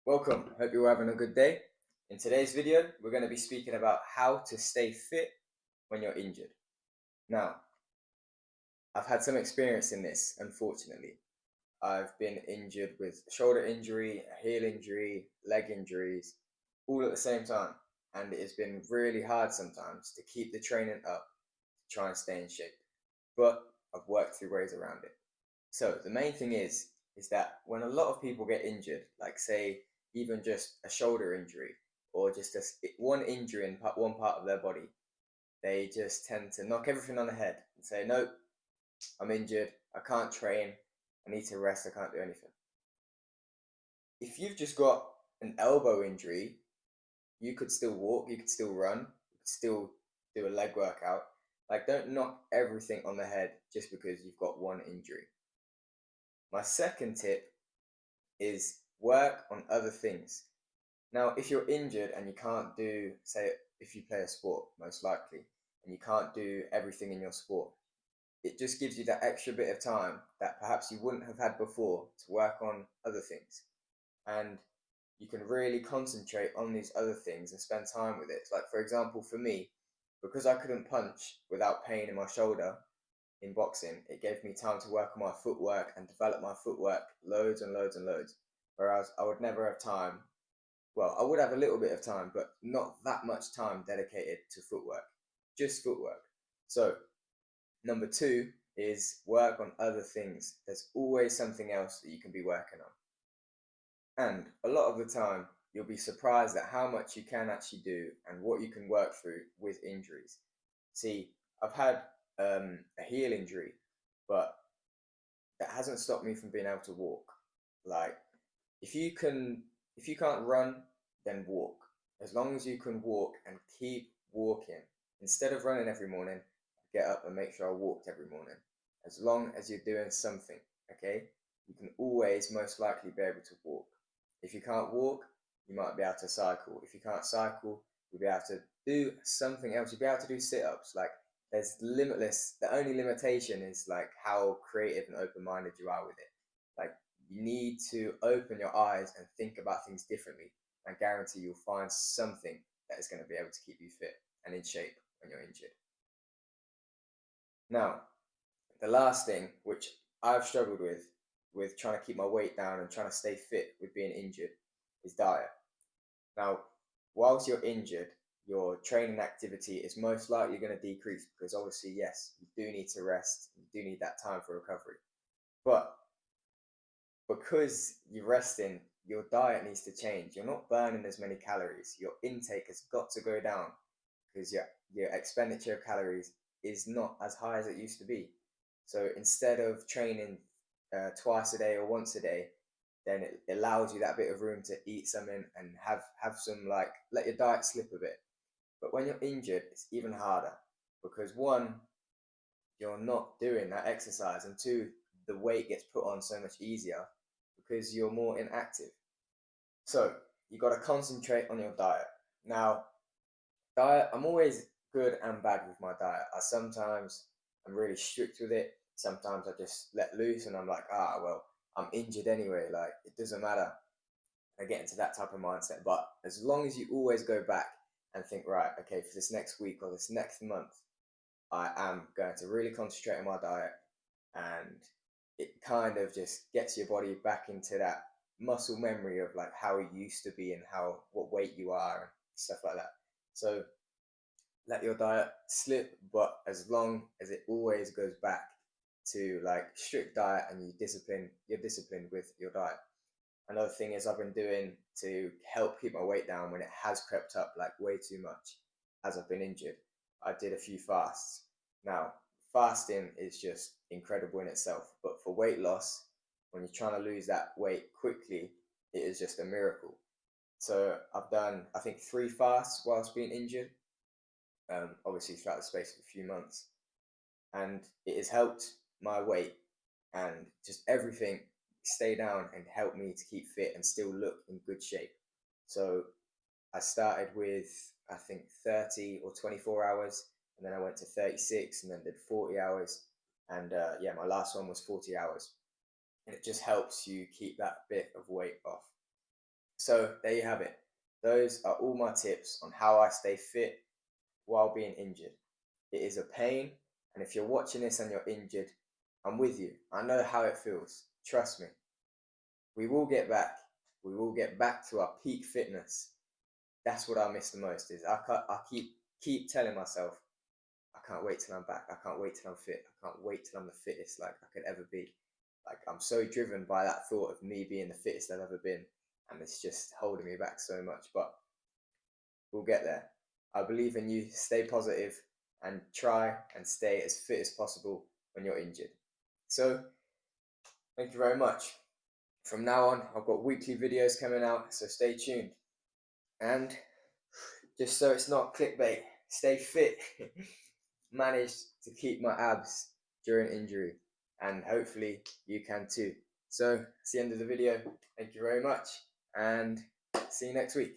Welcome, hope you're having a good day. In today's video, we're going to be speaking about how to stay fit when you're injured. Now, I've had some experience in this, unfortunately. I've been injured with shoulder injury, a heel injury, leg injuries, all at the same time. And it has been really hard sometimes to keep the training up to try and stay in shape. But I've worked through ways around it. So the main thing is that when a lot of people get injured, like say even just a shoulder injury or just one injury in one part of their body, they just tend to knock everything on the head and say, "Nope, I'm injured. I can't train. I need to rest. I can't do anything." If you've just got an elbow injury, you could still walk. You could still run. You could still do a leg workout. Like, don't knock everything on the head just because you've got one injury. My second tip is work on other things. Now, if you're injured and you can't do, say, if you play a sport, most likely, and you can't do everything in your sport, it just gives you that extra bit of time that perhaps you wouldn't have had before to work on other things. And you can really concentrate on these other things and spend time with it. Like, for example, for me, because I couldn't punch without pain in my shoulder in boxing, it gave me time to work on my footwork and develop my footwork loads and loads and loads. Whereas I would never have time. Well, I would have a little bit of time, but not that much time dedicated to footwork, just footwork. So, number two is work on other things. There's always something else that you can be working on. And a lot of the time, you'll be surprised at how much you can actually do and what you can work through with injuries. See, I've had a heel injury, but that hasn't stopped me from being able to walk. Like, if you can, if you can't run, then walk. As long as you can walk and keep walking, instead of running every morning, get up and make sure I walked every morning. As long as you're doing something, okay, you can always most likely be able to walk. If you can't walk, you might be able to cycle. If you can't cycle, you'll be able to do something else. You'll be able to do sit-ups. Like, there's limitless. The only limitation is like how creative and open-minded you are with it. Like, you need to open your eyes and think about things differently. I guarantee you'll find something that is going to be able to keep you fit and in shape when you're injured. Now, the last thing which I've struggled with trying to keep my weight down and trying to stay fit with being injured is diet. Now, whilst you're injured, your training activity is most likely going to decrease because obviously, yes, you do need to rest, you do need that time for recovery. But because you're resting, your diet needs to change. You're not burning as many calories. Your intake has got to go down because your expenditure of calories is not as high as it used to be. So instead of training twice a day or once a day, then it allows you that bit of room to eat something and have some, like, let your diet slip a bit. But when you're injured, it's even harder because one, you're not doing that exercise, and two, the weight gets put on so much easier because you're more inactive. So you got to concentrate on your diet. Now, diet, I'm always good and bad with my diet. I'm really strict with it. Sometimes I just let loose and I'm like, well, I'm injured anyway. Like, it doesn't matter. I get into that type of mindset. But as long as you always go back and think, right, okay, for this next week or this next month, I am going to really concentrate on my diet, and it kind of just gets your body back into that muscle memory of like how it used to be and how what weight you are and stuff like that. So let your diet slip, but as long as it always goes back to like strict diet and you're disciplined with your diet. Another thing is I've been doing to help keep my weight down when it has crept up like way too much as I've been injured. I did a few fasts. Now, fasting is just incredible in itself, but for weight loss, when you're trying to lose that weight quickly, it is just a miracle. So I've done, I think, 3 fasts whilst being injured, obviously throughout the space of a few months, and it has helped my weight and just everything stay down and help me to keep fit and still look in good shape. So I started with, I think, 30 or 24 hours, and then I went to 36 and then did 40 hours. And yeah, my last one was 40 hours. And it just helps you keep that bit of weight off. So there you have it. Those are all my tips on how I stay fit while being injured. It is a pain, and if you're watching this and you're injured, I'm with you. I know how it feels. Trust me. We will get back. We will get back to our peak fitness. That's what I miss the most. Is I keep telling myself, I can't wait till I'm back. I can't wait till I'm fit. I can't wait till I'm the fittest like I could ever be. Like, I'm so driven by that thought of me being the fittest I've ever been, and it's just holding me back so much. But we'll get there. I believe in you. Stay positive and try and stay as fit as possible when you're injured. So, thank you very much. From now on, I've got weekly videos coming out, so stay tuned. And just so it's not clickbait, stay fit. Managed to keep my abs during injury, and hopefully you can too. So, that's the end of the video. Thank you very much, and see you next week.